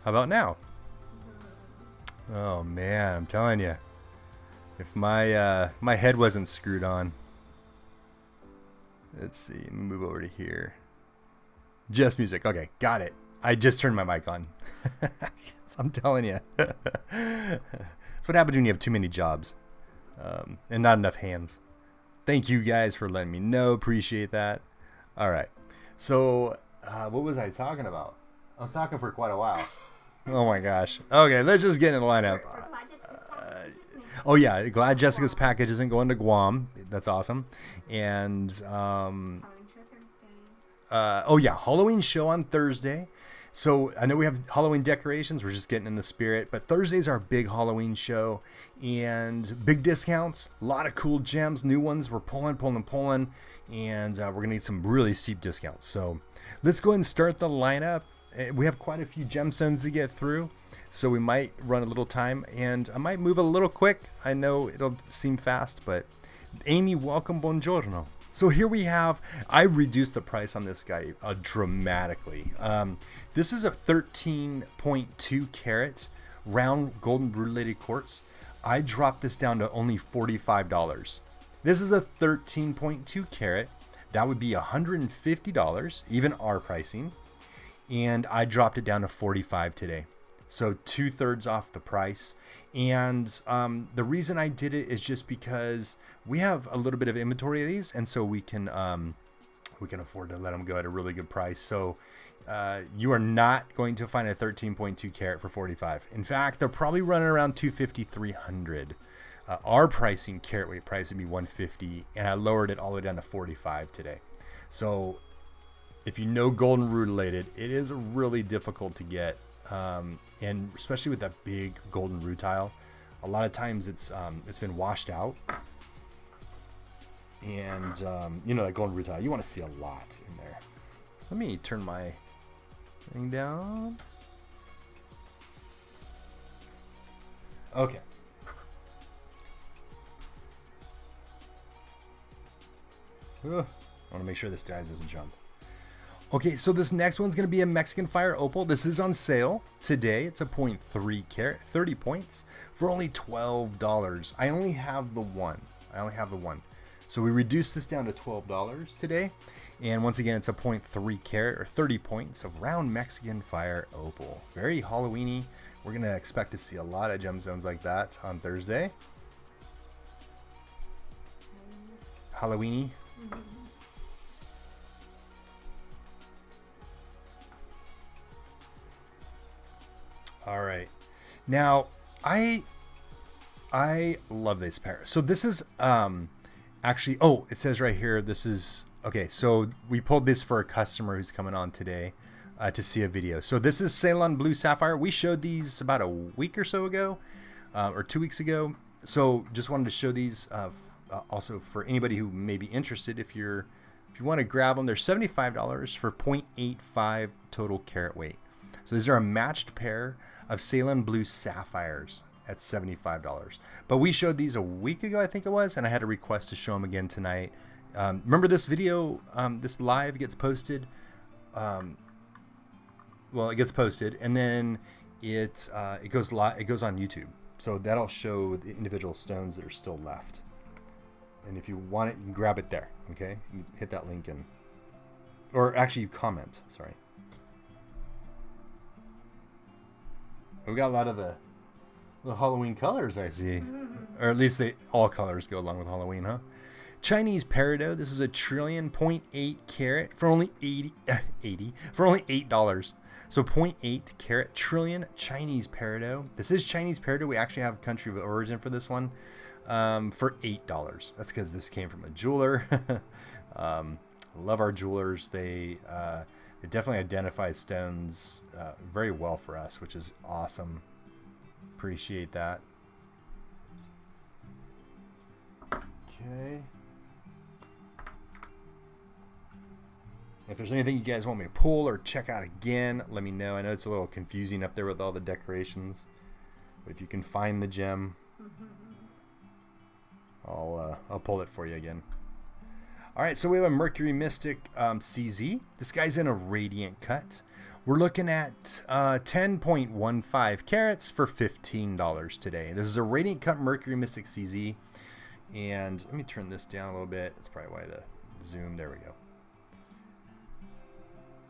How about now? Oh man, I'm telling you. If my my head wasn't screwed on. Let's see, let me move over to here. Just music. Okay, got it. I just turned my mic on. I'm telling you. That's what happens when you have too many jobs and not enough hands. Thank you guys for letting me know. Appreciate that. All right. So what was I talking about? I was talking for quite a while. Oh my gosh. Okay, let's just get in the lineup. Oh yeah, glad Jessica's package isn't going to Guam. That's awesome. And oh yeah, Halloween show on Thursday. So I know we have Halloween decorations. We're just getting in the spirit. But Thursday's our big Halloween show. And big discounts. A lot of cool gems. New ones. We're pulling. And we're going to need some really steep discounts. So let's go ahead and start the lineup. We have quite a few gemstones to get through. So we might run a little time. And I might move a little quick. I know it'll seem fast. But Amy, welcome. Buongiorno. So here we have, I reduced the price on this guy dramatically. This is a 13.2 carat round golden rutilated quartz. I dropped this down to only $45. This is a 13.2 carat. That would be $150, even our pricing. And I dropped it down to $45 today. So 2/3 off the price. And the reason I did it is just because we have a little bit of inventory of these, and so we can afford to let them go at a really good price. So you are not going to find a 13.2 carat for $45. In fact, they're probably running around $250, $300. Our pricing, carat weight price, would be $150, and I lowered it all the way down to $45 today. So if you know golden rutilated, it is really difficult to get. And especially with that big golden rutile, a lot of times it's been washed out, and you know, that golden rutile, you want to see a lot in there. Let me turn my thing down. Okay. I want to make sure this guy doesn't jump. Okay, so this next one's going to be a Mexican Fire Opal. This is on sale today. It's a 0.3 carat, 30 points for only $12. I only have the one. So we reduced this down to $12 today. And once again, it's a 0.3 carat or 30 points of round Mexican Fire Opal. Very Halloween-y. We're going to expect to see a lot of gemstones like that on Thursday. Halloween-y. All right, now I love this pair. So this is actually, oh, it says right here, this is okay. So we pulled this for a customer who's coming on today to see a video. So this is Ceylon Blue Sapphire. We showed these about a week or so ago, or 2 weeks ago. So just wanted to show these also for anybody who may be interested. If you want to grab them, they're $75 for 0.85 total carat weight. So these are a matched pair of Ceylon Blue Sapphires at $75. But we showed these a week ago, I think it was, and I had a request to show them again tonight. Remember this video, this live gets posted. Well, it gets posted, and then it goes live. It goes on YouTube, so that'll show the individual stones that are still left. And if you want it, you can grab it there. Okay, you hit that link and, or actually, you comment. Sorry. We got a lot of the Halloween colors, I see. Or at least all colors go along with Halloween, huh? Chinese Peridot. This is a trillion 0.8 carat for only for only $8. So 0.8 carat trillion Chinese Peridot. This is Chinese Peridot. We actually have country of origin for this one for $8. That's because this came from a jeweler. Love our jewelers. They definitely identify stones very well for us, which is awesome. Appreciate that. Okay. If there's anything you guys want me to pull or check out again, let me know. I know it's a little confusing up there with all the decorations, but if you can find the gem, I'll pull it for you again. All right, so we have a Mercury Mystic CZ. This guy's in a radiant cut. We're looking at 10.15 carats for $15 today. This is a Radiant Cut Mercury Mystic CZ. And let me turn this down a little bit. That's probably why the zoom, there we go.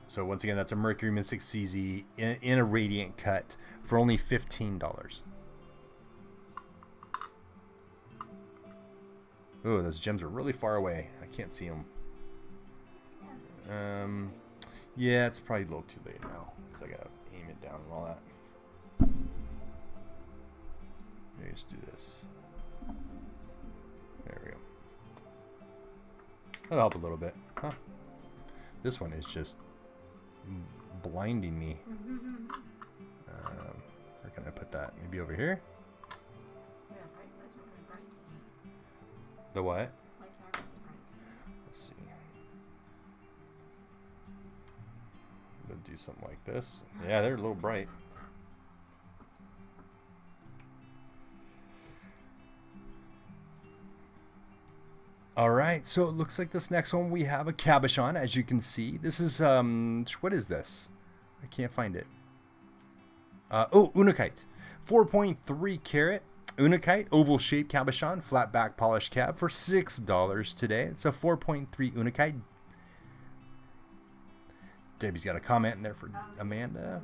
So once again, that's a Mercury Mystic CZ in a Radiant Cut for only $15. Oh, those gems are really far away. I can't see them. Yeah, it's probably a little too late now because I gotta aim it down and all that. Let me just do this. There we go. That'll help a little bit. Huh? This one is just blinding me. Where can I put that? Maybe over here? The what? Let's see. I'm gonna do something like this. Yeah, they're a little bright. All right, so it looks like this next one we have a Cabochon, as you can see. This is what is this? I can't find it. Oh, Unakite, 4.3 carat Unikite, oval shaped Cabochon, flat back polished cab for $6 today. It's a 4.3 Unikite. Debbie's got a comment in there for Amanda.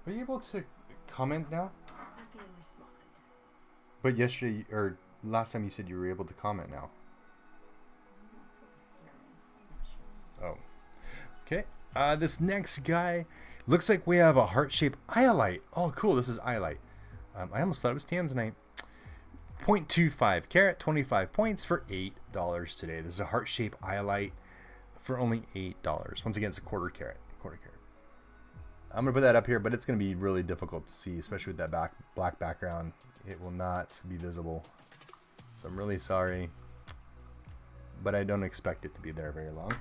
Are you able to comment now? I can respond. But yesterday, or last time you said you were able to comment now. Oh. Okay. This next guy looks like we have a heart-shaped Iolite. Oh, cool. This is Iolite. I almost thought it was Tanzanite. 0.25 carat, 25 points for $8 today. This is a heart-shaped Iolite for only $8. Once again, it's a quarter carat. I'm going to put that up here, but it's going to be really difficult to see, especially with that black background. It will not be visible. So I'm really sorry, but I don't expect it to be there very long.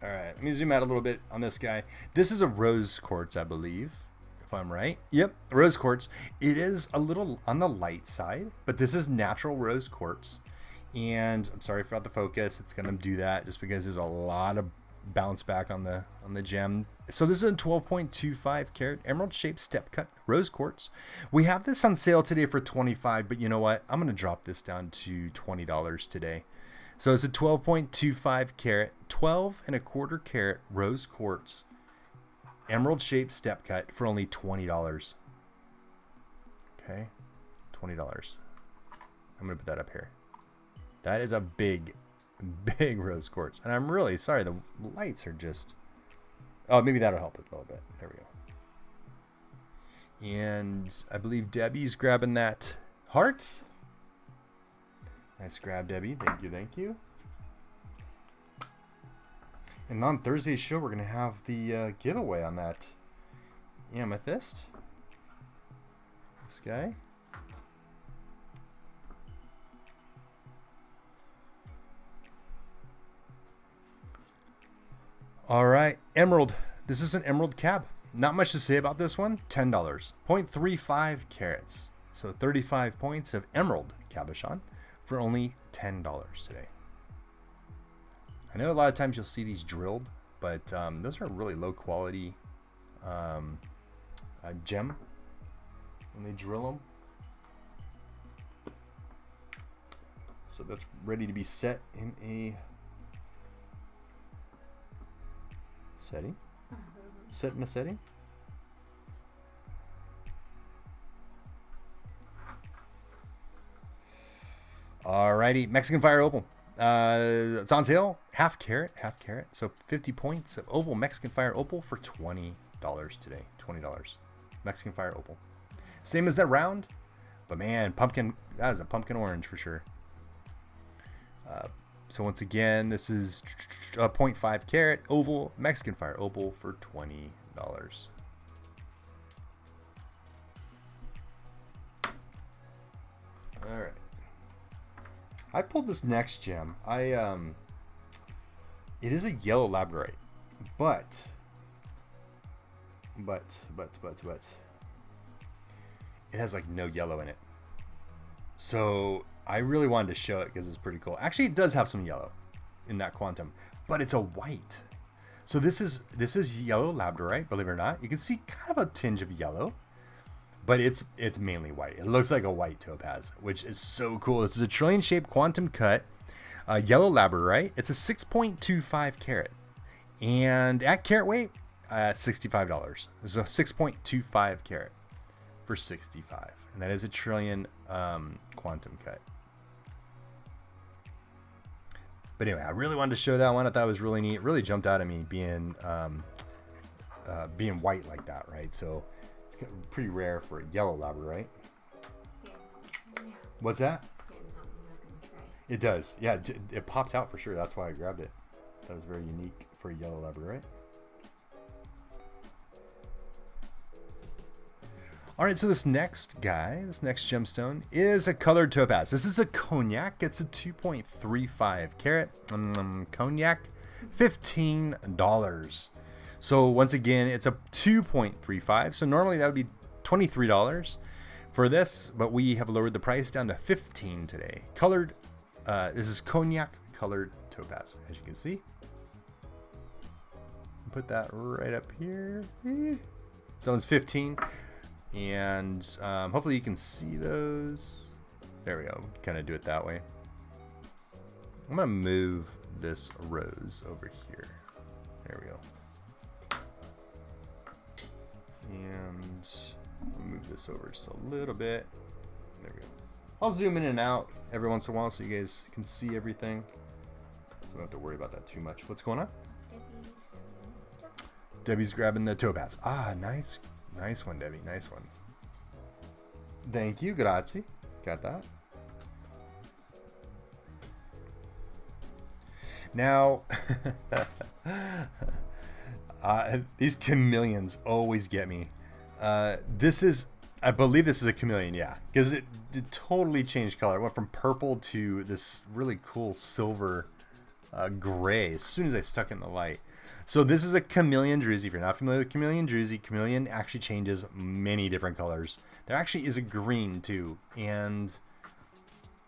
All right, let me zoom out a little bit on this guy. This is a rose quartz, I believe. If I'm right. Yep, rose quartz. It is a little on the light side, but this is natural rose quartz. And I'm sorry for the focus. It's gonna do that just because there's a lot of bounce back on the gem. So this is a 12.25 carat emerald shaped step cut rose quartz. We have this on sale today for $25, but you know what? I'm gonna drop this down to $20 today. So it's a 12.25 carat, 12.25 carat rose quartz. Emerald shaped step cut for only $20. Okay, $20. I'm gonna put that up here. That is a big rose quartz, and I'm really sorry. The lights are just. Oh, maybe that'll help it a little bit. There we go. And I believe Debbie's grabbing that heart. Nice grab, Debbie. Thank you. Thank you. And on Thursday's show, we're going to have the giveaway on that amethyst. This guy. All right, emerald. This is an emerald cab. Not much to say about this one. $10. 0.35 carats. So 35 points of emerald cabochon for only $10 today. I know a lot of times you'll see these drilled, but those are really low quality gem when they drill them. So that's ready to be set in a setting. Set in a setting. Alrighty, Mexican Fire Opal. It's on sale, half carat. So 50 points of oval Mexican Fire Opal for $20 today. $20. Mexican Fire Opal. Same as that round, but man, pumpkin. That is a pumpkin orange for sure. So once again, this is a 0.5 carat oval Mexican fire opal for $20. All right. I pulled this next gem. It is a yellow labradorite, but it has like no yellow in it. So I really wanted to show it because it's pretty cool. Actually, it does have some yellow in that quantum, but it's a white. So this is yellow labradorite, believe it or not. You can see kind of a tinge of yellow, but it's mainly white. It looks like a white topaz, which is so cool. This is a trillion shaped quantum cut yellow labradorite. It's a 6.25 carat, and at carat weight, $65. This is a 6.25 carat for $65, and that is a trillion quantum cut. But anyway, I really wanted to show that one. I thought it was really neat. It really jumped out at me being white like that, right? So it's pretty rare for a yellow labradorite. What's that? It does. Yeah, it pops out for sure. That's why I grabbed it. That was very unique for a yellow labradorite. All right, so this next gemstone is a colored topaz. This is a cognac. It's a 2.35 carat cognac, $15. So once again, it's a 2.35. So normally that would be $23 for this, but we have lowered the price down to $15 today. Colored, this is cognac colored topaz, as you can see. Put that right up here. So one's 15. And hopefully you can see those. There we go. Kind of do it that way. I'm going to move this rose over here. There we go. And I'll move this over just a little bit. There we go. I'll zoom in and out every once in a while so you guys can see everything. So we don't have to worry about that too much. What's going on? Debbie's grabbing the topaz. Ah, nice. Nice one, Debbie. Nice one. Thank you. Grazie. Got that. Now, these chameleons always get me. I believe this is a chameleon, yeah. Because it totally changed color. It went from purple to this really cool silver gray as soon as I stuck it in the light. So this is a Chameleon Jersey. If you're not familiar with Chameleon Jersey, chameleon actually changes many different colors. There actually is a green too, and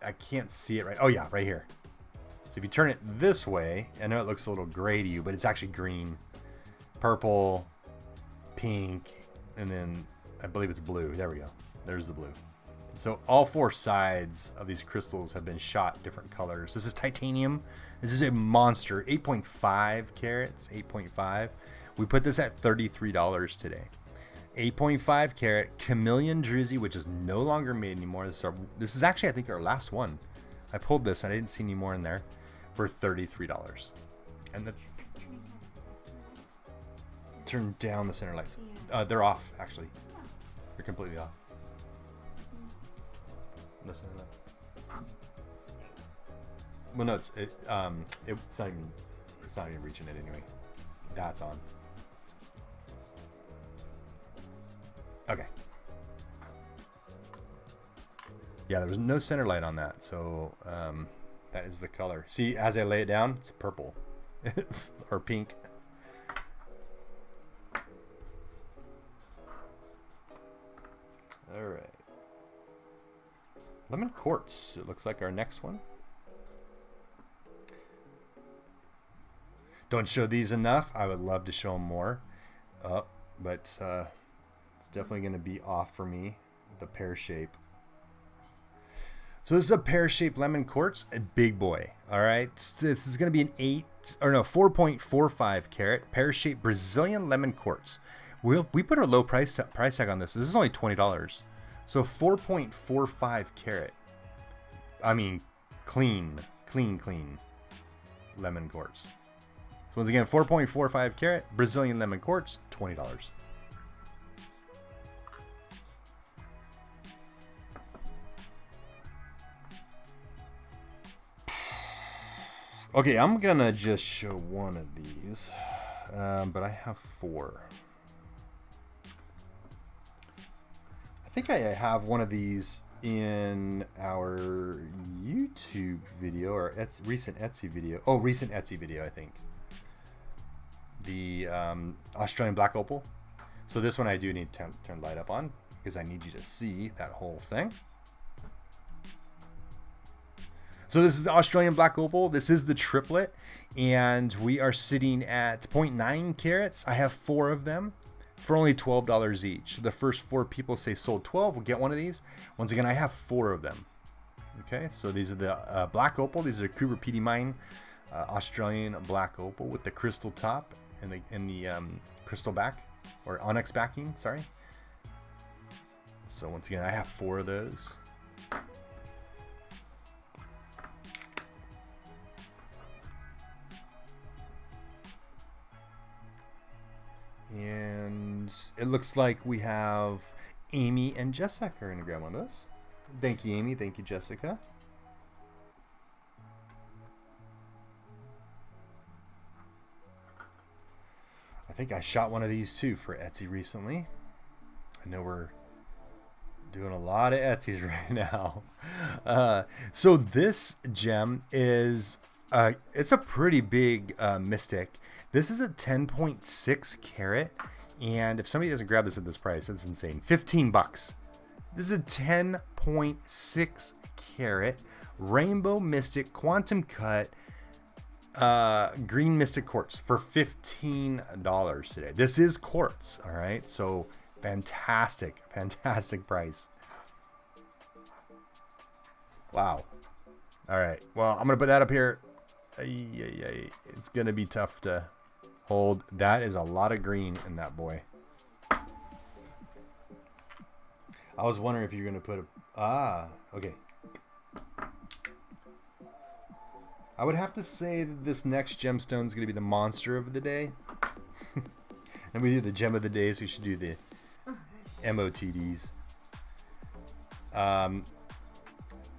I can't see it right. Oh yeah, right here. So if you turn it this way, I know it looks a little gray to you, but it's actually green, purple, pink, and then I believe it's blue. There we go. There's the blue. So all four sides of these crystals have been shot different colors. This is titanium. This is a monster, 8.5 carats, 8.5. We put this at $33 today. 8.5 carat Chameleon Jersey, which is no longer made anymore. This is actually, I think, our last one. I pulled this, and I didn't see any more in there, for $33. And turn down the center lights. They're off, actually. They're completely off. No center light. Well, no, it's not even reaching it anyway. That's on. Okay. Yeah, there was no center light on that, so that is the color. See, as I lay it down, it's purple, or pink. All right. Lemon quartz. It looks like our next one. Don't show these enough. I would love to show them more, but it's definitely going to be off for me with the pear shape. So this is a pear-shaped lemon quartz, a big boy. All right, this is going to be an 4.45 carat pear-shaped Brazilian lemon quartz. We put a low price tag on this. This is only $20. So 4.45 carat. I mean, clean lemon quartz. So once again, 4.45 carat Brazilian lemon quartz, $20. Okay, I'm gonna just show one of these, but I have 4. I think I have one of these in our YouTube video or recent Etsy video. Oh, recent Etsy video, I think. The Australian Black Opal. So this one I do need to turn light up on because I need you to see that whole thing. So this is the Australian Black Opal. This is the triplet, and we are sitting at 0.9 carats. I have 4 of them for only $12 each. The first 4 people say sold 12 will get one of these. Once again, I have 4 of them. Okay, so these are the Black Opal. These are Cooper PD Mine Australian Black Opal with the crystal top and the crystal back, or onyx backing, sorry. So once again, I have 4 of those. And it looks like we have Amy and Jessica are going to grab one of those. Thank you, Amy. Thank you, Jessica. I think I shot one of these too for Etsy recently. I know we're doing a lot of Etsy's right now. So this gem is, it's a pretty big mystic. This is a 10.6 carat, and if somebody doesn't grab this at this price, it's insane. 15 bucks. This is a 10.6 carat rainbow mystic quantum cut green mystic quartz for $15 today. This is quartz, all right? So fantastic price. Wow. All right. Well, I'm gonna put that up here. It's gonna be tough to hold. That is a lot of green in that boy. I was wondering if you're gonna put a okay. I would have to say that this next gemstone is gonna be the monster of the day. And we do the gem of the days. We should do the MOTDs.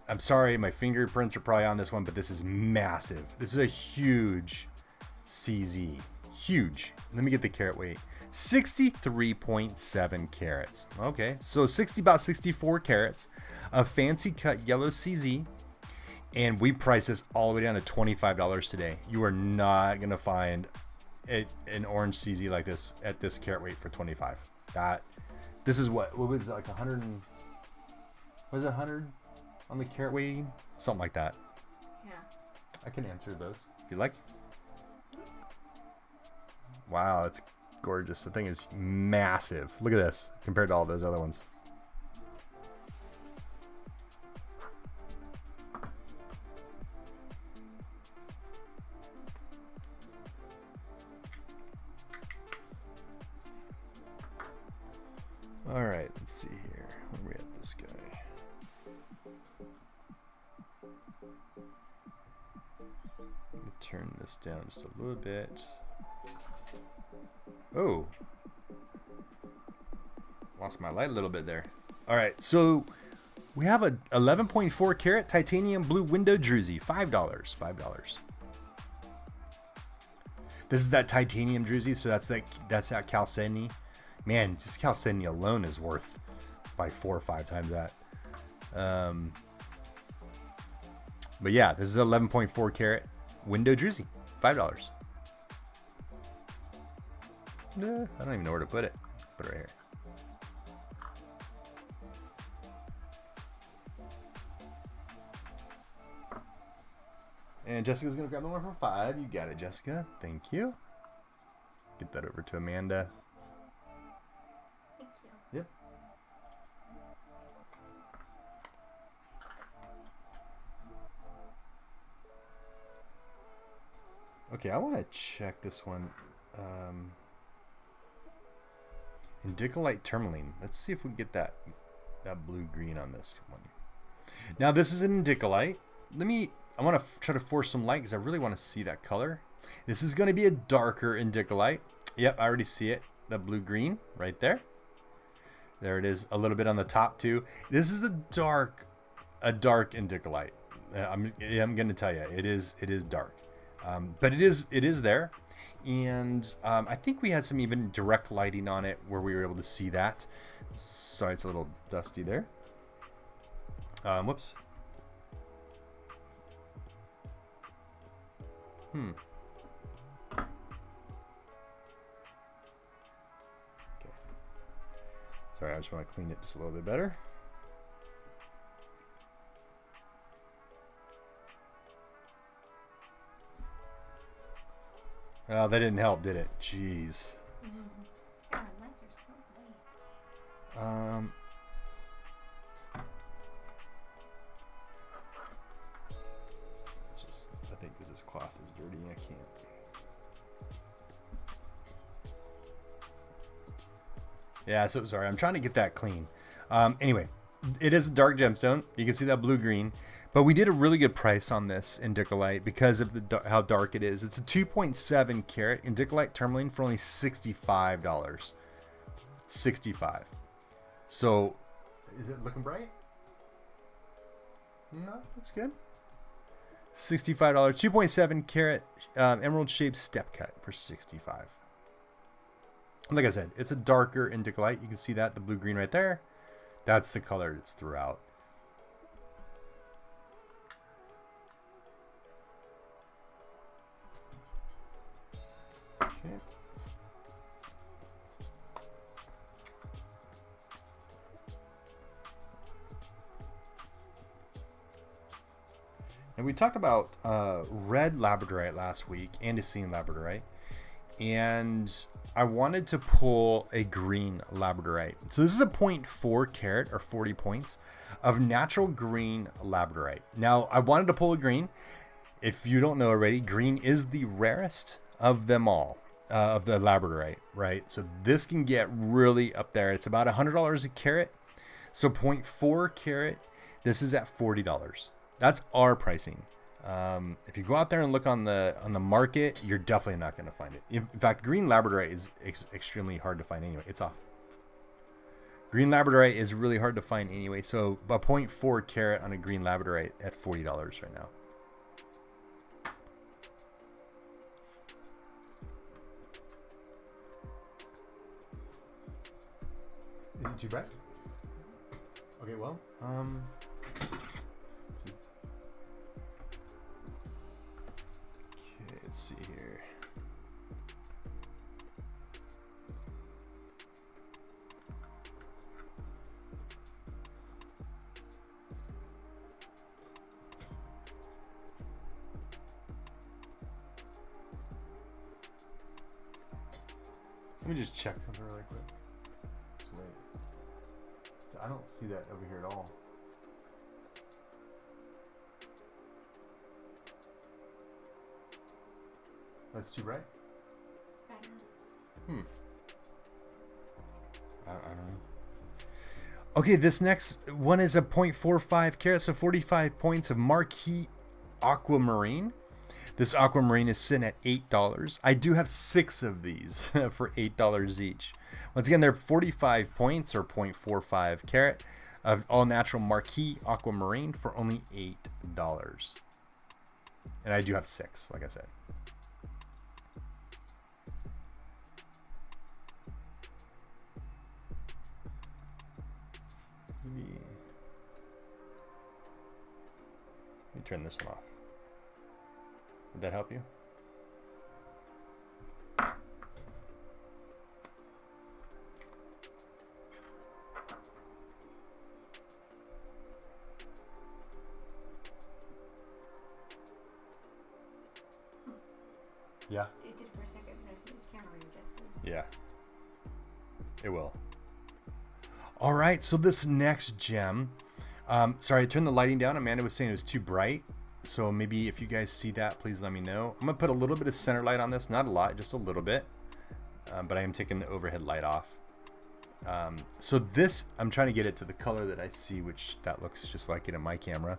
I'm sorry, my fingerprints are probably on this one, but this is massive. This is a huge CZ. Huge. Let me get the carat weight. 63.7 carats. Okay, so about 64 carats of fancy cut yellow CZ. And we price this all the way down to $25 today. You are not going to find an orange CZ like this at this carat weight for $25. This is what was it, like 100 and, was it 100 on the carat weighting? Something like that. Yeah. I can answer those if you like. Wow, it's gorgeous. The thing is massive. Look at this compared to all those other ones. All right, let's see here. Where are we at this guy? Let me turn this down just a little bit. Oh, lost my light a little bit there. All right, so we have a 11.4 carat titanium blue window druzy, $5. This is that titanium druzy, so that's that chalcedony. Man, just chalcedony alone is worth by 4 or 5 times that. But yeah, this is 11.4 carat window druzy, $5. I don't even know where to put it. Put it right here. And Jessica's gonna grab the one for $5. You got it, Jessica. Thank you. Get that over to Amanda. Thank you. Yep. Okay, I want to check this one. Endicolite Tourmaline. Let's see if we can get that blue-green on this one. Now, this is an Endicolite. I want to try to force some light because I really want to see that color. This is going to be a darker Endicolite. Yep, I already see it. The blue-green right there. There it is, a little bit on the top too. This is a dark Endicolite. I'm going to tell you, it is dark. But it is there. And I think we had some even direct lighting on it where we were able to see that. Sorry, it's a little dusty there. Whoops. Okay. Sorry, I just want to clean it just a little bit better. Oh, that didn't help, did it? Jeez. God, lights are so bright. It's just, I think this cloth is dirty. I can't. Yeah, so sorry. I'm trying to get that clean. Anyway, it is a dark gemstone. You can see that blue-green. But we did a really good price on this Endicolite because of how dark it is. It's a 2.7 carat Endicolite Tourmaline for only $65. $65. So, is it looking bright? No, looks good. $65. 2.7 carat emerald shaped step cut for $65. Like I said, it's a darker Endicolite. You can see that, the blue-green right there. That's the color it's throughout. Okay. And we talked about red Labradorite last week, andesine Labradorite, and I wanted to pull a green Labradorite. So this is a 0.4 carat or 40 points of natural green Labradorite. Now I wanted to pull a green. If you don't know already, green is the rarest of them all, of the Labradorite, right? So this can get really up there. It's about $100 a carat. So 0.4 carat, this is at $40. That's our pricing. If you go out there and look on the market, you're definitely not going to find it. In fact, green Labradorite is extremely hard to find anyway. It's off. Green Labradorite is really hard to find anyway. So a 0.4 carat on a green Labradorite at $40 right now. Is it too bright? Okay, well, let's see here. Let me just check something really quick. Just wait. I don't see that over here at all. That's too bright? I don't know. Okay, this next one is a 0.45 carat, so 45 points of marquee Aquamarine. This Aquamarine is sitting at $8. I do have 6 of these for $8 each. Once again, they're 45 points or 0.45 carat of all natural marquee Aquamarine for only $8. And I do have 6, like I said. Let me turn this one off. Would that help you? Yeah. It did for a second, but the camera adjusted. Yeah. It will. All right, so this next gem. Sorry, I turned the lighting down. Amanda was saying it was too bright. So maybe if you guys see that, please let me know. I'm going to put a little bit of center light on this. Not a lot, just a little bit. But I am taking the overhead light off. So this, I'm trying to get it to the color that I see, which that looks just like it in my camera.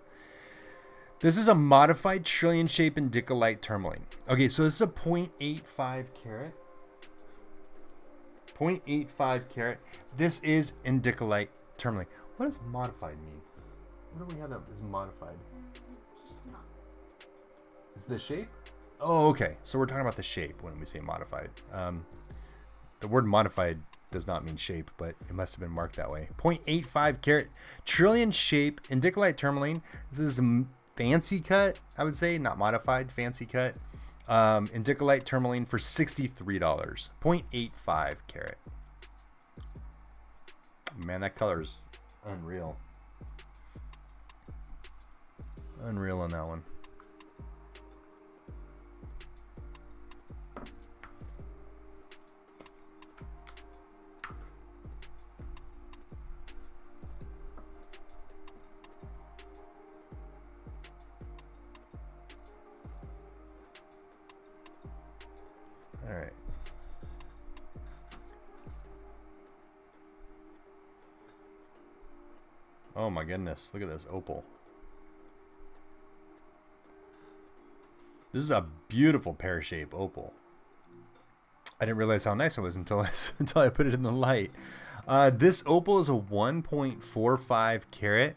This is a modified trillion shape Endicolite Tourmaline. Okay, so this is a 0.85 carat. 0.85 carat. This is Endicolite Tourmaline. What does modified mean? What do we have that is modified? Just not. Is the shape? Oh, okay. So we're talking about the shape when we say modified. The word modified does not mean shape, but it must have been marked that way. 0.85 carat trillion shape Endicolite Tourmaline. This is a fancy cut, I would say, not modified, fancy cut. Endicolite Tourmaline for $63. 0.85 carat. Man, that color's unreal. Unreal on that one. All right. Oh my goodness, look at this opal. This is a beautiful pear-shaped opal. I didn't realize how nice it was until I put it in the light. This opal is a 1.45 carat.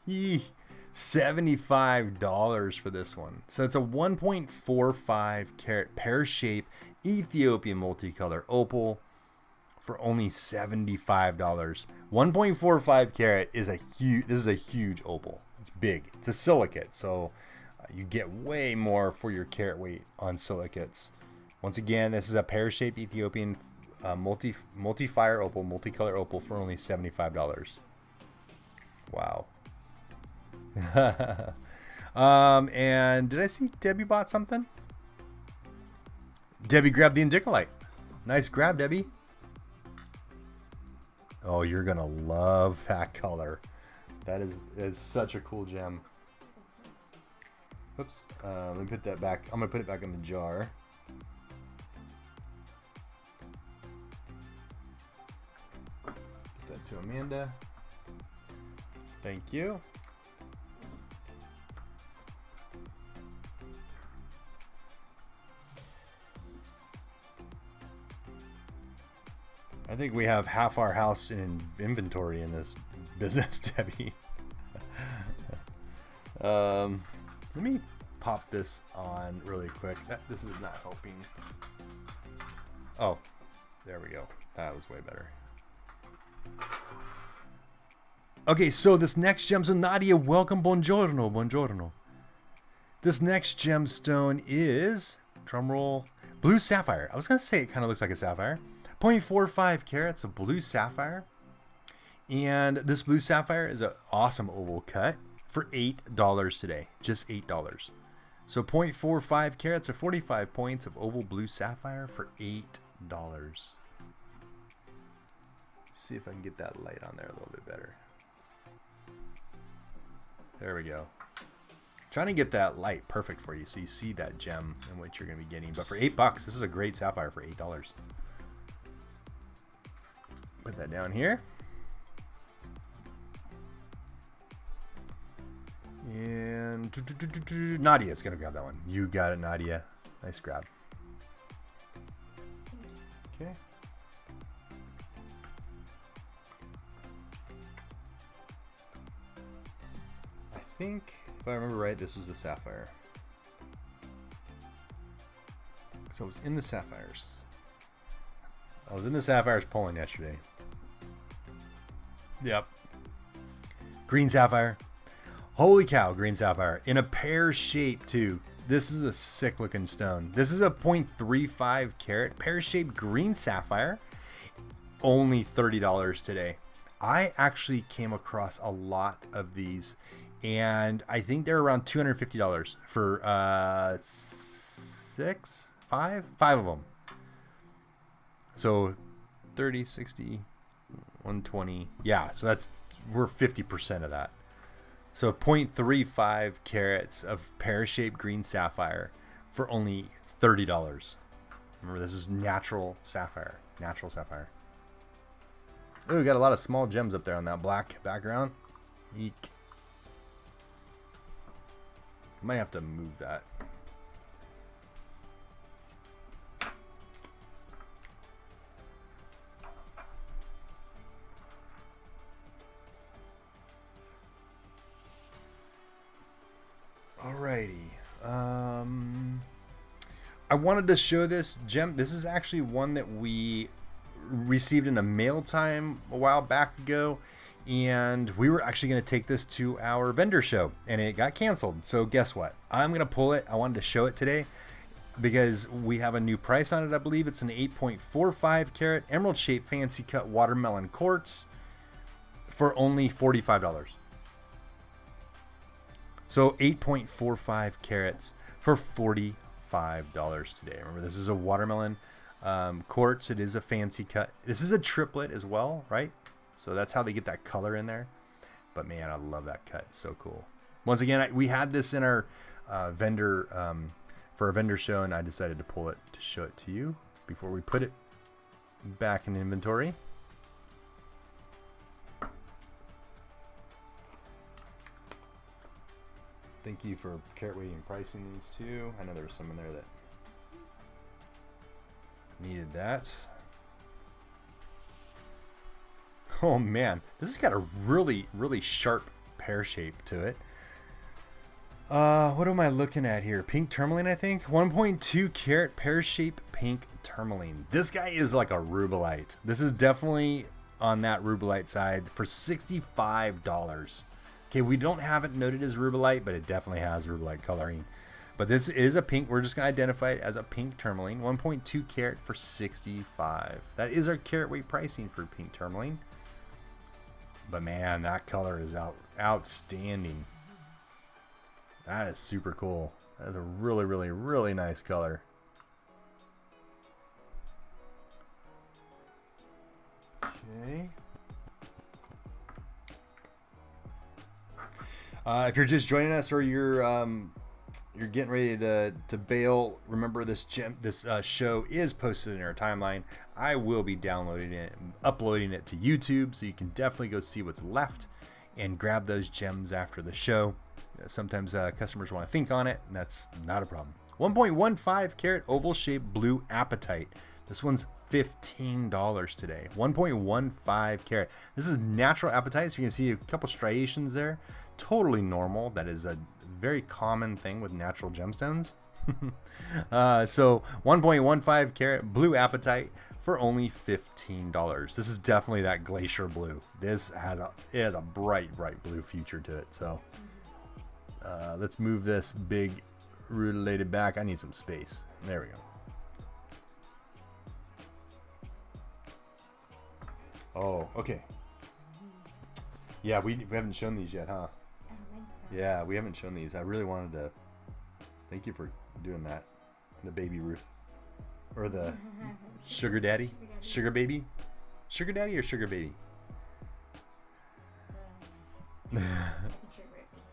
Yee, $75 for this one. So it's a 1.45 carat pear-shaped Ethiopian multicolor opal for only $75. 1.45 carat is a huge. This is a huge opal. It's big. It's a silicate, so you get way more for your carat weight on silicates. Once again, this is a pear-shaped Ethiopian multi-fire opal, multicolor opal for only $75. Wow. And did I see Debbie bought something? Debbie grabbed the Endicolite. Nice grab, Debbie. Oh, you're gonna love that color. That is such a cool gem. Oops. Let me put that back. I'm gonna put it back in the jar. Get that to Amanda. Thank you. I think we have half our house in inventory in this business, Debbie. Let me pop this on really quick. This is not helping. Oh, there we go. That was way better. Okay, so this next gemstone, Nadia, welcome. Buongiorno, buongiorno. This next gemstone is, drumroll, blue sapphire. I was going to say it kind of looks like a sapphire. 0.45 carats of blue sapphire. And this blue sapphire is an awesome oval cut for $8 today. Just $8. So 0.45 carats or 45 points of oval blue sapphire for $8. See if I can get that light on there a little bit better. There we go. Trying to get that light perfect for you so you see that gem and what you're going to be getting. But for $8, this is a great sapphire for $8. Put that down here. And Nadia's going to grab that one. You got it, Nadia. Nice grab. Okay. I think, if I remember right, this was the sapphire. So it was in the sapphires. I was in the sapphires pulling yesterday. Yep. Green sapphire. Holy cow, green sapphire. In a pear shape, too. This is a sick looking stone. This is a 0.35 carat pear shaped green sapphire. Only $30 today. I actually came across a lot of these, and I think they're around $250 for five of them. So 30, 60, 120. Yeah, so we're 50% of that. So 0.35 carats of pear-shaped green sapphire for only $30. Remember, this is natural sapphire. Natural sapphire. Oh, we got a lot of small gems up there on that black background. Eek. Might have to move that. Alrighty. I wanted to show this gem. This is actually one that we received in a mail time a while back ago, and we were actually going to take this to our vendor show, and it got canceled. So guess what? I'm going to pull it. I wanted to show it today because we have a new price on it. I believe it's an 8.45 carat emerald shaped fancy cut watermelon quartz for only $45. So 8.45 carats for $45 today. Remember, this is a watermelon quartz. It is a fancy cut. This is a triplet as well, right? So that's how they get that color in there. But man, I love that cut. It's so cool. Once again, we had this in our vendor for a vendor show, and I decided to pull it to show it to you before we put it back in inventory. Thank you for carat weighting and pricing these too. I know there was some in there that needed that. Oh man, this has got a really, really sharp pear shape to it. What am I looking at here? Pink tourmaline, I think. 1.2 carat pear shape pink tourmaline. This guy is like a rubelite. This is definitely on that rubelite side for $65. Okay, we don't have it noted as rubelite, but it definitely has rubelite coloring. But this is a pink. We're just going to identify it as a pink tourmaline. 1.2 carat for $65. That is our carat weight pricing for pink tourmaline. But man, that color is outstanding. That is super cool. That is a really, really, really nice color. Okay. If you're just joining us or you're getting ready to bail, remember this show is posted in our timeline. I will be downloading it and uploading it to YouTube, so you can definitely go see what's left and grab those gems after the show. Sometimes customers want to think on it, and that's not a problem. 1.15 carat oval shaped blue apatite. This one's $15 today. 1.15 carat. This is natural apatite, so you can see a couple striations there. Totally normal. That is a very common thing with natural gemstones. So 1.15 carat blue apatite for only $15. This is definitely that glacier blue. This has a bright blue future to it. So let's move this big rutilated back. I need some space. There we go. Oh, okay. Yeah, we haven't shown these yet, huh? I don't think so. Yeah, we haven't shown these. I really wanted to. Thank you for doing that. The baby Ruth. Or the sugar daddy? Sugar baby? Sugar daddy or sugar baby?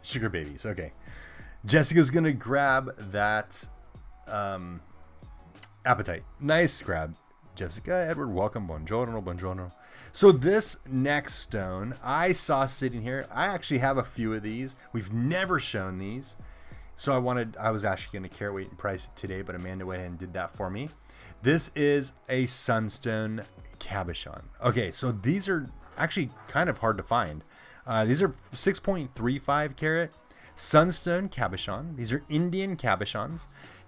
Sugar babies. Okay. Jessica's going to grab that apatite. Nice grab. Jessica, Edward, welcome. Buongiorno, buongiorno. So this next stone I saw sitting here. I actually have a few of these. We've never shown these. So I was actually going to carat weight and price it today, but Amanda went ahead and did that for me. This is a sunstone cabochon. Okay, so these are actually kind of hard to find. These are 6.35 carat sunstone cabochon. These are Indian cabochons,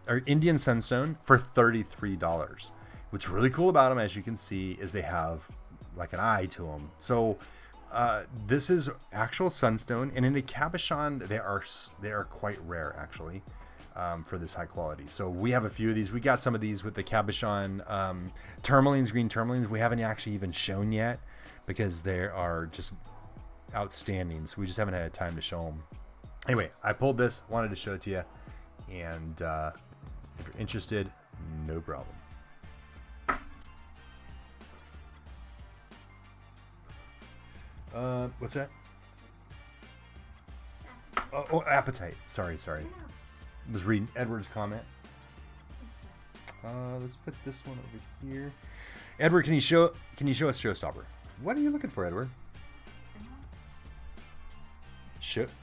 or Indian sunstone, for $33. What's really cool about them, as you can see, is they have like an eye to them. So this is actual sunstone, and in a cabochon, they are quite rare actually for this high quality. So we have a few of these. We got some of these with the cabochon tourmalines, green tourmalines. We haven't actually even shown yet because they are just outstanding. So we just haven't had time to show them. Anyway, I pulled this, wanted to show it to you, and if you're interested, no problem. What's that? Oh, appetite. Sorry. I was reading Edward's comment. Let's put this one over here. Edward, can you show us Showstopper? What are you looking for, Edward?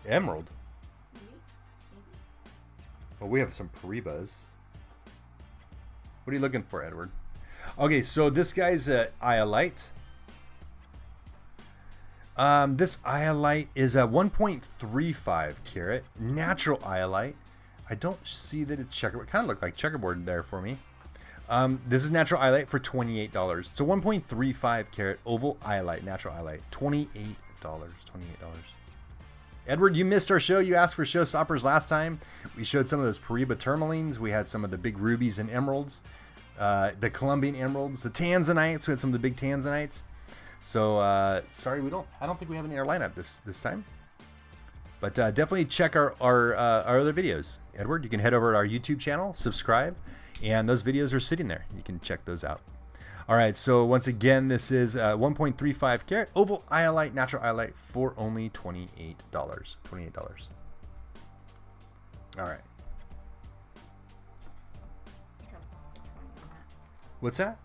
Emerald? Well, we have some Paribas. What are you looking for, Edward? Okay, so this guy's Iolite. This Iolite is a 1.35 carat natural Iolite. I don't see that it's checkerboard. It kind of looked like checkerboard there for me. This is natural iolite for $28. It's a 1.35 carat oval iolite, natural iolite. $28. $28. Edward, you missed our show. You asked for showstoppers last time. We showed some of those Pariba Tourmalines. We had some of the big rubies and emeralds. The Colombian emeralds. The tanzanites. We had some of the big tanzanites. So, sorry, I don't think we have any in our lineup this time. But definitely check our other videos. Edward, you can head over to our YouTube channel, subscribe, and those videos are sitting there. You can check those out. All right, so once again, this is 1.35 carat oval iolite, natural iolite for only $28. $28. All right. What's that?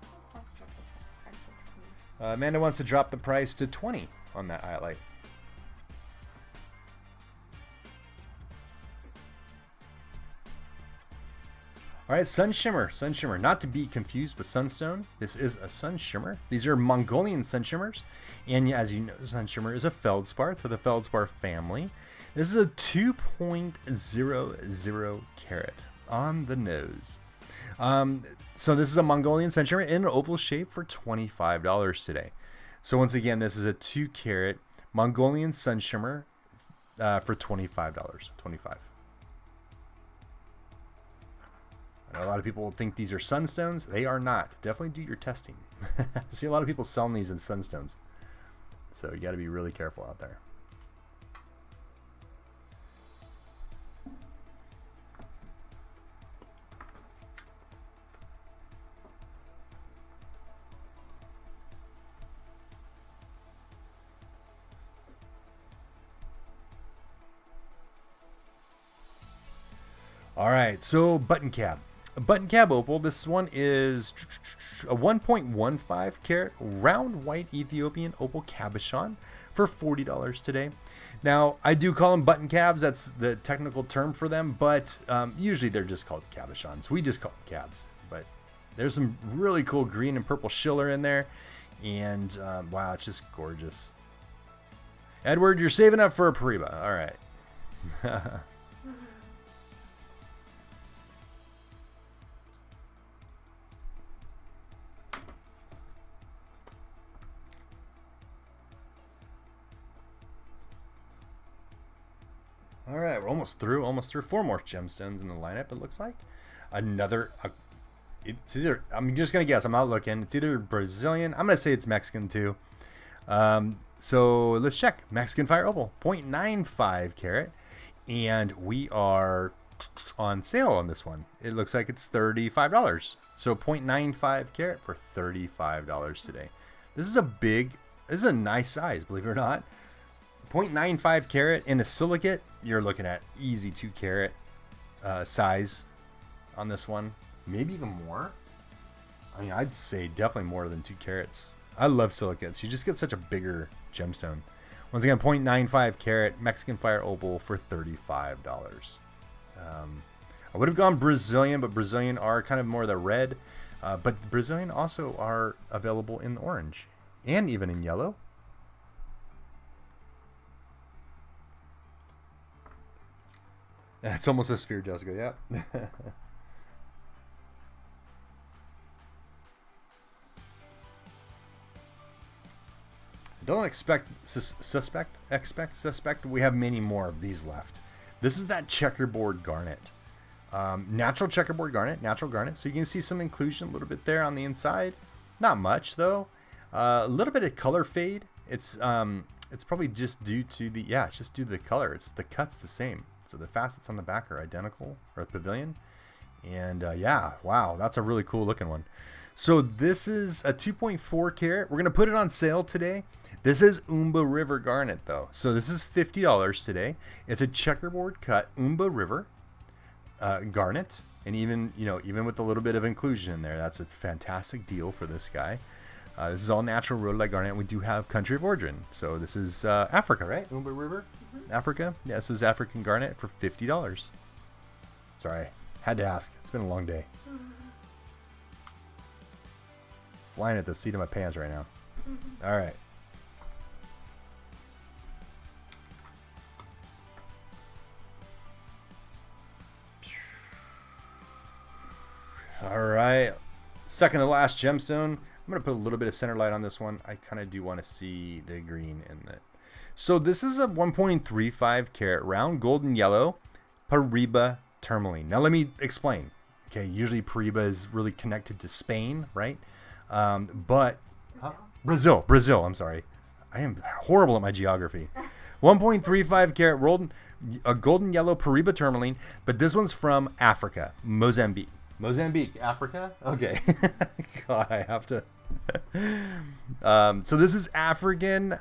Amanda wants to drop the price to 20 on that iolite. All right, Sun Shimmer. Sun Shimmer. Not to be confused with Sunstone. This is a Sun Shimmer. These are Mongolian Sun Shimmers. And as you know, Sun Shimmer is a feldspar for the feldspar family. This is a 2.00 carat on the nose. So this is a Mongolian Sun Shimmer in an oval shape for $25 today. So once again, this is a 2 carat Mongolian Sun Shimmer for $25. $25. I know a lot of people think these are sunstones. They are not. Definitely do your testing. I see a lot of people selling these in sunstones. So you got to be really careful out there. All right, so button cab. Button Cab Opal, this one is a 1.15 carat round white Ethiopian opal cabochon for $40 today. Now, I do call them button cabs. That's the technical term for them, but usually they're just called cabochons. We just call them cabs, but there's some really cool green and purple schiller in there, and wow, it's just gorgeous. Edward, you're saving up for a Pariba. All right. All right, we're almost through. 4 more gemstones in the lineup, it looks like. Another, it's either, I'm just going to guess, I'm not looking. It's either Brazilian, I'm going to say it's Mexican too. So let's check. Mexican Fire Opal, 0.95 carat. And we are on sale on this one. It looks like it's $35. So 0.95 carat for $35 today. This is a nice size, believe it or not. 0.95 carat in a silicate, you're looking at easy 2 carat size on this one. Maybe even more. I mean, I'd say definitely more than 2 carats. I love silicates. You just get such a bigger gemstone. Once again, 0.95 carat Mexican Fire Opal for $35. I would have gone Brazilian, but Brazilian are kind of more the red. But Brazilian also are available in orange and even in yellow. It's almost a sphere, Jessica. Yeah. Don't expect suspect. We have many more of these left. This is that checkerboard garnet. Natural checkerboard garnet, natural garnet. So you can see some inclusion a little bit there on the inside. Not much though. A little bit of color fade. It's probably just due to the, it's just due to the color. The cut's the same. So the facets on the back are identical, or the pavilion. And yeah, wow, that's a really cool looking one. So this is a 2.4 carat. We're going to put it on sale today. This is Umba River Garnet though. So this is $50 today. It's a checkerboard cut Umba River garnet. And even with a little bit of inclusion in there, that's a fantastic deal for this guy. This is all natural rhodolite garnet. We do have country of origin. So this is Africa, right? Umba River? Africa? Yeah, this is African garnet for $50. Sorry, had to ask. It's been a long day. Flying at the seat of my pants right now. All right. second to last gemstone. I'm going to put a little bit of center light on this one. I kind of do want to see the green in it. So this is a 1.35 carat round golden yellow Pariba Tourmaline. Now let me explain. Okay, usually Pariba is really connected to Spain, right? But Brazil. I'm sorry. I am horrible at my geography. 1.35 carat rolled, a golden yellow Pariba Tourmaline, but this one's from Africa, Mozambique. Mozambique, Africa? Okay. God, I have to. So this is African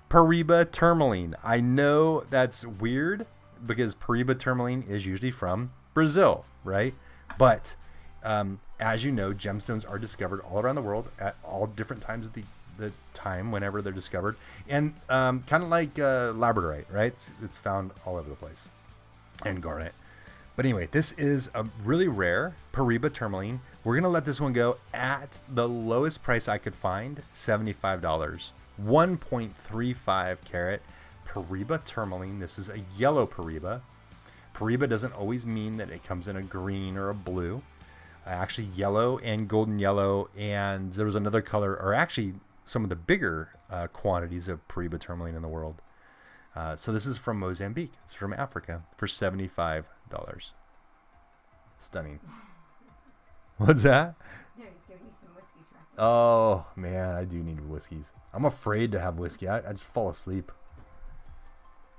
Pariba Tourmaline. I know that's weird because Pariba Tourmaline is usually from Brazil, right? But as you know, gemstones are discovered all around the world at all different times of the time whenever they're discovered, and kind of like Labradorite, right? It's found all over the place, and garnet. But anyway, this is a really rare Pariba Tourmaline. We're gonna let this one go at the lowest price I could find, $75. 1.35 carat Pariba Tourmaline. This is a yellow Pariba. Pariba doesn't always mean that it comes in a green or a blue. Actually, yellow and golden yellow, and there was another color, or actually some of the bigger quantities of Pariba Tourmaline in the world. So this is from Mozambique. It's from Africa for $75. Stunning. What's that? No, he's giving you some whiskeys for after. Oh, man, I do need whiskeys. I'm afraid to have whiskey. I just fall asleep.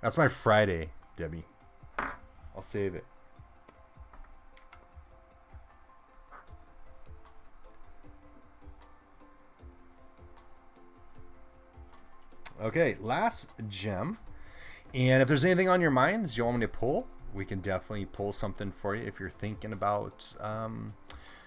That's my Friday, Debbie. I'll save it. Okay, last gem. And if there's anything on your minds you want me to pull, we can definitely pull something for you. If you're thinking about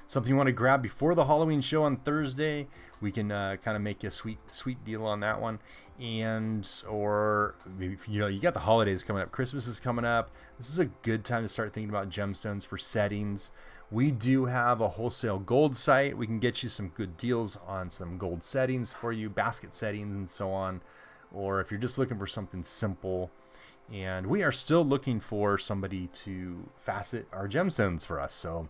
something you want to grab before the Halloween show on Thursday, we can kind of make you a sweet deal on that one. And or maybe, you got the holidays coming up, Christmas is coming up. This is a good time to start thinking about gemstones for settings. We do have a wholesale gold site. We can get you some good deals on some gold settings for you, basket settings and so on. Or if you're just looking for something simple. And we are still looking for somebody to facet our gemstones for us. So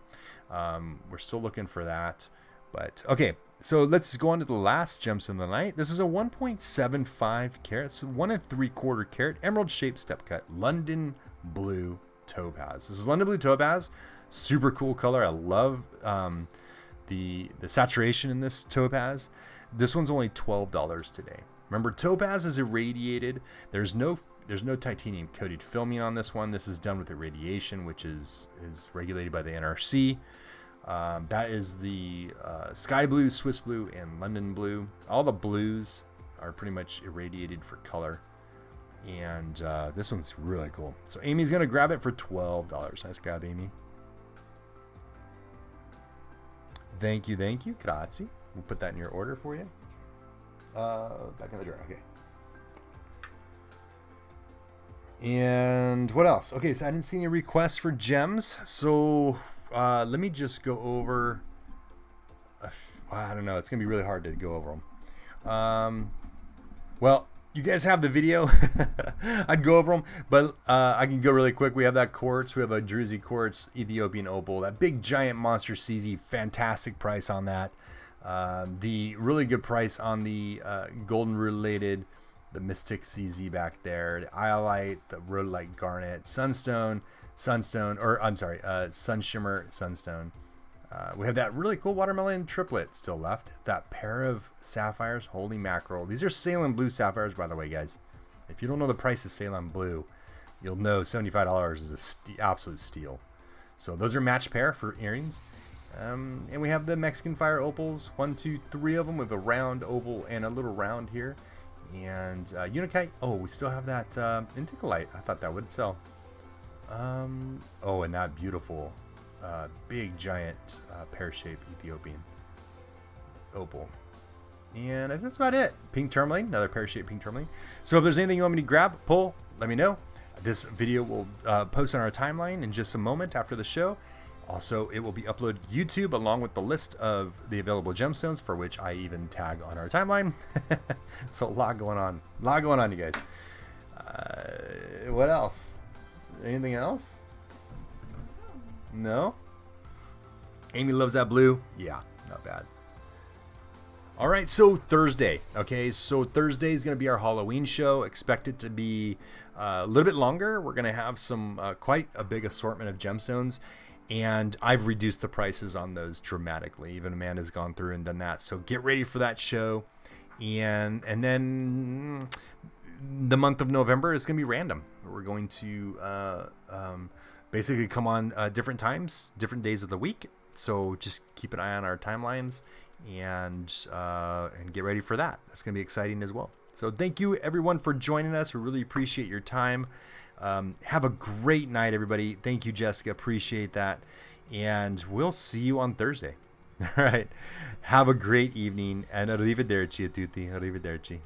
we're still looking for that. But okay, so let's go on to the last gemstone of the night. This is a 1.75 carat, so 1 3/4 carat emerald shaped step cut London blue topaz. This is London blue topaz. Super cool color. I love the saturation in this topaz. This one's only $12 today. Remember, topaz is irradiated. There's no titanium coated filming on this one. This is done with irradiation, which is regulated by the NRC. That is the sky blue, Swiss blue, and London blue. All the blues are pretty much irradiated for color. And this one's really cool. So Amy's going to grab it for $12. Nice grab, Amy. Thank you. Grazie. We'll put that in your order for you. Back in the drawer. Okay. And what else? Okay, so I didn't see any requests for gems. So let me just go over. I don't know. It's going to be really hard to go over them. Well, you guys have the video. I'd go over them, but I can go really quick. We have that quartz. We have a Jersey quartz, Ethiopian opal. That big giant monster CZ. Fantastic price on that. The really good price on the golden rutilated, the Mystic CZ back there, the Iolite, the Rutilated Garnet, Sun Shimmer, Sunstone. We have that really cool watermelon triplet still left. That pair of sapphires, holy mackerel. These are Ceylon blue sapphires, by the way, guys. If you don't know the price of Ceylon blue, you'll know $75 is an absolute steal. So those are matched pair for earrings. And we have the Mexican fire opals, 1, 2, 3 of them with a round oval and a little round here. And Unikite. Oh, we still have that Endicolite. I thought that would sell. Oh, and that beautiful big giant pear-shaped Ethiopian opal. And I think that's about it. Pink tourmaline, another pear-shaped pink tourmaline. So if there's anything you want me to grab, pull, let me know. This video will post on our timeline in just a moment after the show. Also, it will be uploaded to YouTube along with the list of the available gemstones, for which I even tag on our timeline. So a lot going on. A lot going on, you guys. What else? Anything else? No? Amy loves that blue? Yeah, Not bad. All right, so Thursday. Okay, so Thursday is going to be our Halloween show. Expect it to be a little bit longer. We're going to have some quite a big assortment of gemstones, and I've reduced the prices on those dramatically. Even Amanda's gone through and done that. So get ready for that show, and then the month of November is going to be random. We're going to basically come on different times, different days of the week. So just keep an eye on our timelines and get ready for that. That's going to be exciting as well. So thank you everyone for joining us. We really appreciate your time. Have a great night, everybody. Thank you, Jessica. Appreciate that. And we'll see you on Thursday. All right. Have a great evening. And arrivederci a tutti. Arrivederci.